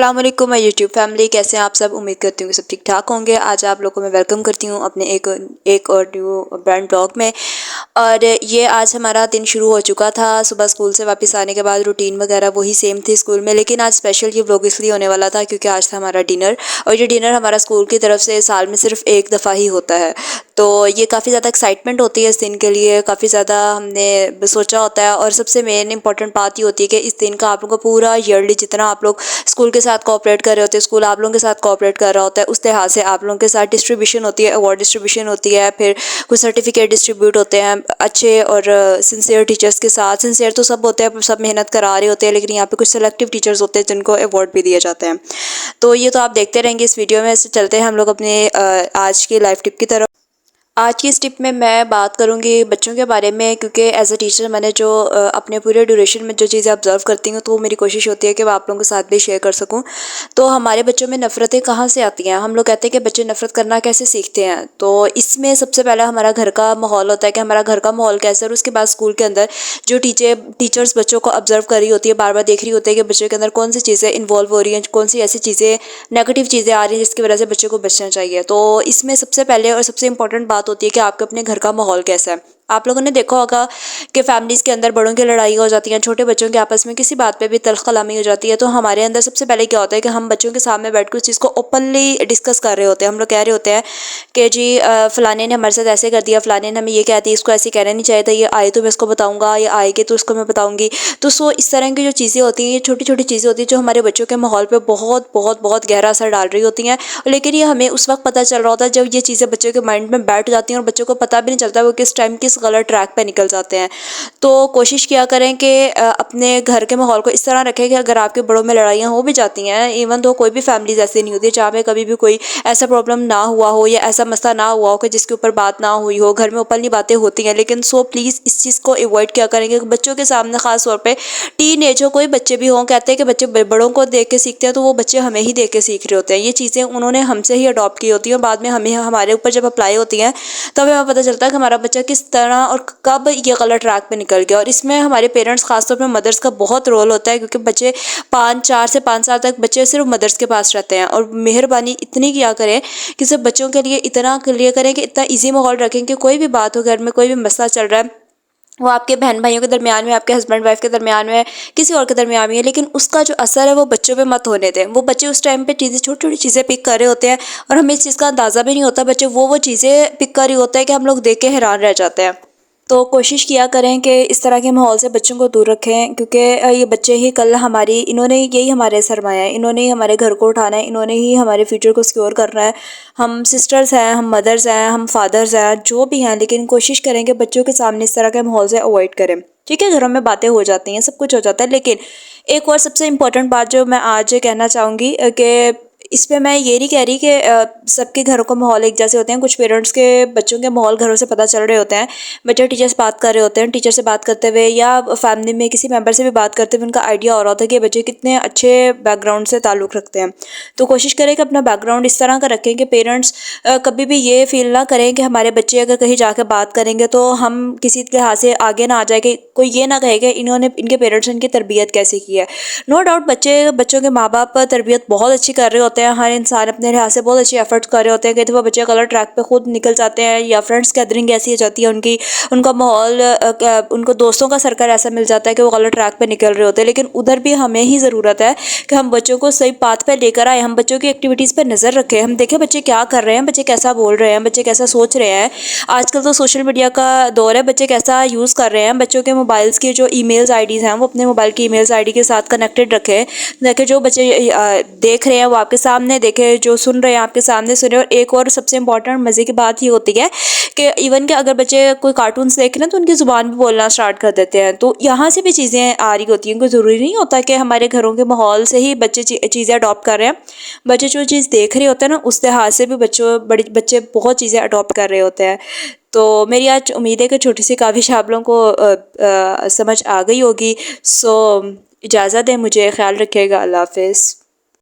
अस्सलाम वालेकुम my YouTube family, कैसे हैं आप सब। उम्मीद करती हूँ कि सब ठीक ठाक होंगे। आज आप लोगों को मैं वेलकम करती हूँ अपने एक और न्यू ब्रांड ब्लॉग में। और ये आज हमारा दिन शुरू हो चुका था। सुबह स्कूल से वापस आने के बाद रूटीन वगैरह वही सेम थी स्कूल में, लेकिन आज स्पेशल ये व्लॉग इसलिए होने वाला था क्योंकि आज था हमारा डिनर। और ये डिनर हमारा स्कूल की तरफ से साल में सिर्फ एक दफ़ा ही होता है, तो ये काफ़ी ज़्यादा एक्साइटमेंट होती है इस दिन के लिए। काफ़ी ज़्यादा हमने सोचा होता है और सबसे मेन इंपॉर्टेंट बात ये होती है कि इस दिन का आप लोगों को पूरा ईयरली जितना आप लोग स्कूल के साथ कोऑपरेट कर रहे होते हैं, स्कूल आप लोगों के साथ कोऑपरेट कर रहा होता है, उस लिहाज से आप लोगों के साथ डिस्ट्रीब्यूशन होती है, अवार्ड डिस्ट्रीब्यूशन होती है, फिर कुछ सर्टिफिकेट डिस्ट्रीब्यूट होते हैं अच्छे और सिंसियर टीचर्स के साथ। सिंसियर तो सब होते हैं, सब मेहनत करा रहे होते हैं, लेकिन यहाँ पे कुछ सेलेक्टिव टीचर्स होते हैं जिनको अवार्ड भी दिए जाते हैं। तो ये तो आप देखते रहेंगे इस वीडियो में। चलते हैं हम लोग अपने आज की लाइफ टिप की तरफ। आज की इस टिप में मैं बात करूंगी बच्चों के बारे में, क्योंकि एज अ टीचर मैंने जो अपने पूरे ड्यूरेशन में जो चीज़ें ऑब्जर्व करती हूँ, तो मेरी कोशिश होती है कि मैं आप लोगों के साथ भी शेयर कर सकूं। तो हमारे बच्चों में नफ़रतें कहाँ से आती हैं? हम लोग कहते हैं कि बच्चे नफ़रत करना कैसे सीखते हैं। तो इसमें सबसे पहला हमारा घर का माहौल होता है कि हमारा घर का माहौल कैसा है, और उसके बाद स्कूल के अंदर जो टीचर्स बच्चों को ऑब्जर्व कर रही होती है, बार बार देख रही होती है कि बच्चे के अंदर कौन सी चीज़ें इन्वॉल्व हो रही हैं, कौन सी ऐसी चीज़ें नेगेटिव चीज़ें आ रही हैं जिसकी वजह से बच्चे को बचना चाहिए। तो इसमें सबसे पहले और सबसे इंपॉर्टेंट बात होती है कि आपके अपने घर का माहौल कैसा है। आप लोगों ने देखा होगा कि फैमिलीज़ के अंदर बड़ों की लड़ाई हो जाती है, छोटे बच्चों के आपस में किसी बात पे भी तल्ख कलामी हो जाती है। तो हमारे अंदर सबसे पहले क्या होता है कि हम बच्चों के सामने बैठ कर उस चीज़ को ओपनली डिस्कस कर रहे होते हैं। हम लोग कह रहे होते हैं कि जी फ़लाने ने हमारे साथ ऐसे कर दिया, फ़लाने ने हमें ये कह दिया, इसको ऐसे कहना नहीं चाहिए था, ये आए तो मैं इसको बताऊँगा, ये आएगी तो उसको मैं बताऊँगी। तो इस तरह की जो चीज़ें होती हैं, ये छोटी छोटी चीज़ें होती हैं जो हमारे बच्चों के माहौल पर बहुत बहुत बहुत गहरा असर डाल रही होती हैं। लेकिन ये हमें उस वक्त पता चल रहा होता है जब ये चीज़ें बच्चों के माइंड में बैठ जाती हैं और बच्चों को पता भी नहीं चलता वो किस टाइम किस गलत ट्रैक पे निकल जाते हैं। तो कोशिश किया करें कि अपने घर के माहौल को इस तरह रखें कि अगर आपके बड़ों में लड़ाइयाँ हो भी जाती हैं, इवन तो कोई भी फैमिलीज ऐसी नहीं होती जहाँ पे कभी भी कोई ऐसा प्रॉब्लम ना हुआ हो या ऐसा मसला ना हुआ हो कि जिसके ऊपर बात ना हुई हो। घर में ओपनली बातें होती हैं, लेकिन प्लीज़ इस चीज़ को अवॉइड किया करेंगे बच्चों के सामने, ख़ास तौर पर टीन एज हो, कोई बच्चे भी हों। कहते हैं कि बच्चे बड़ों को देख के सीखते हैं, तो वो बच्चे हमें ही देख के सीख रहे होते हैं। ये चीज़ें उन्होंने हमसे ही अडॉप्ट की होती हैं और बाद में हमें हमारे ऊपर जब अप्लाई होती हैं तब हमें पता चलता है कि हमारा बच्चा किस तरह और कब ये गलत ट्रैक पे निकल गया। और इसमें हमारे पेरेंट्स खासतौर पे मदर्स का बहुत रोल होता है, क्योंकि बच्चे 4 से 5 साल तक बच्चे सिर्फ मदर्स के पास रहते हैं। और मेहरबानी इतनी किया करें कि सिर्फ बच्चों के लिए इतना क्लियर करें कि इतना ईजी माहौल रखें कि कोई भी बात हो, घर में कोई भी मसला चल रहा है, वो आपके बहन भाइयों के दरमियान में, आपके हस्बैंड वाइफ के दरमियान में, किसी और के दरमियान में है, लेकिन उसका जो असर है वो बच्चों पे मत होने दें। वो बच्चे उस टाइम पे चीज़ें, छोटी छोटी चीज़ें पिक कर रहे होते हैं और हमें इस चीज़ का अंदाज़ा भी नहीं होता। बच्चे वो चीज़ें पिक कर रहे होते हैं कि हम लोग देख के हैरान रह जाते हैं। तो कोशिश किया करें कि इस तरह के माहौल से बच्चों को दूर रखें, क्योंकि ये बच्चे ही कल इन्होंने यही हमारे सरमाया है, इन्होंने ही हमारे घर को उठाना है, इन्होंने ही हमारे फ्यूचर को सिक्योर करना है। हम सिस्टर्स हैं, हम मदर्स हैं, हम फादर्स हैं, जो भी हैं, लेकिन कोशिश करें कि बच्चों के सामने इस तरह के माहौल से अवॉइड करें। ठीक है, घरों में बातें हो जाती हैं, सब कुछ हो जाता है, लेकिन एक और सबसे इम्पोर्टेंट बात जो मैं आज कहना चाहूँगी कि इस पे मैं ये नहीं कह रही कि सबके घरों का माहौल एक जैसे होते हैं। कुछ पेरेंट्स के बच्चों के माहौल घरों से पता चल रहे होते हैं। बच्चे टीचर से बात कर रहे होते हैं, टीचर से बात करते हुए या फैमिली में किसी मेंबर से भी बात करते हुए उनका आइडिया हो रहा होता है कि बच्चे कितने अच्छे बैकग्राउंड से ताल्लुक़ रखते हैं। तो कोशिश करें कि अपना बैकग्राउंड इस तरह का रखें कि पेरेंट्स कभी भी ये फील ना करें कि हमारे बच्चे अगर कहीं जाकर बात करेंगे तो हम किसी के हाथ से आगे ना आ जाए, कि कोई ये ना कहे कि इनके पेरेंट्स ने इनकी तरबियत कैसे की है। नो डाउट बच्चों के माँ बाप तरबियत बहुत अच्छी कर रहे होते हैं, हर इंसान अपने लिहाज से बहुत अच्छे एफर्ट्स कर रहे होते हैं। कई दफ़ा बच्चे गलत ट्रैक पे खुद निकल जाते हैं, या फ्रेंड्स गैदरिंग ऐसी हो जाती है उनका माहौल, उनको दोस्तों का सर्कल ऐसा मिल जाता है कि वो गलत ट्रैक पे निकल रहे होते हैं। लेकिन उधर भी हमें ही ज़रूरत है कि हम बच्चों को सही पाथ पे लेकर आए, हम बच्चों की एक्टिविटीज़ पर नज़र रखें, हम देखें बच्चे क्या कर रहे हैं, बच्चे कैसा बोल रहे हैं, बच्चे कैसा सोच रहे हैं। आजकल तो सोशल मीडिया का दौर है, बच्चे कैसा यूज़ कर रहे हैं। बच्चों के मोबाइल्स की जो ईमेल्स आईडीज़ हैं वो अपने मोबाइल की ईमेल्स आईडी के साथ कनेक्टेड रखें। देखें जो बच्चे देख रहे हैं वो आपके सामने देखें, जो सुन रहे हैं आपके सामने सुने। और एक और सबसे इंपॉर्टेंट मज़े की बात ये होती है कि इवन कि अगर बच्चे कोई कार्टून्स देख रहे हैं तो उनकी ज़ुबान भी बोलना स्टार्ट कर देते हैं। तो यहाँ से भी चीज़ें आ रही होती हैं। कोई ज़रूरी नहीं होता कि हमारे घरों के माहौल से ही बच्चे चीज़ें अडॉप्ट कर रहे हैं। बच्चे जो चीज़ देख रहे होते हैं ना, उस लिहाज से भी बच्चे बहुत चीज़ें अडॉप्ट कर रहे होते हैं। तो मेरी आज उम्मीद है कि छोटी सी काविश आप लोगों को समझ आ गई होगी। सो इजाज़त है मुझे, ख्याल रखिएगा, अल्लाह हाफ़िज़।